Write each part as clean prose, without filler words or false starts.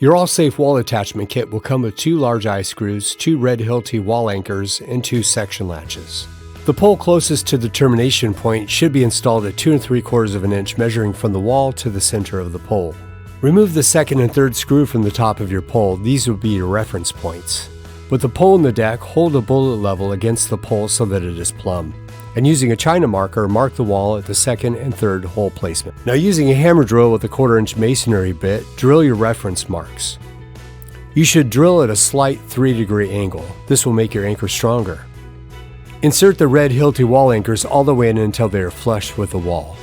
Your all-safe wall attachment kit will come with 2 large eye screws, 2 red Hilti wall anchors, and 2 section latches. The pole closest to the termination point should be installed at 2 3/4 of an inch, measuring from the wall to the center of the pole. Remove the second and third screw from the top of your pole. These will be your reference points. With the pole in the deck, hold a bullet level against the pole so that it is plumb. And using a China marker, mark the wall at the second and third hole placement. Now, using a hammer drill with a 1/4 inch masonry bit, drill your reference marks. You should drill at a slight 3-degree angle. This will make your anchor stronger. Insert the red Hilti wall anchors all the way in until they are flush with the wall.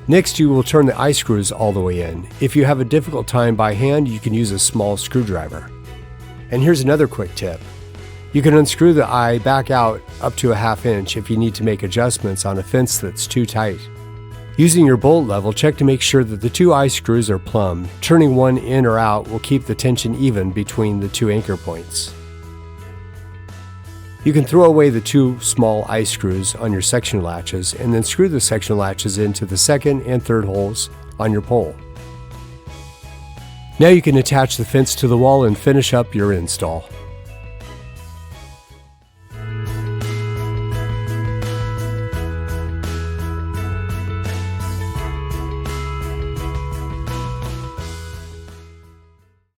Next, you will turn the eye screws all the way in. If you have a difficult time by hand, you can use a small screwdriver. And here's another quick tip. You can unscrew the eye back out up to a 1/2 inch if you need to make adjustments on a fence that's too tight. Using your bolt level, check to make sure that the 2 eye screws are plumb. Turning one in or out will keep the tension even between the 2 anchor points. You can throw away the 2 small eye screws on your section latches and then screw the section latches into the second and third holes on your pole. Now you can attach the fence to the wall and finish up your install.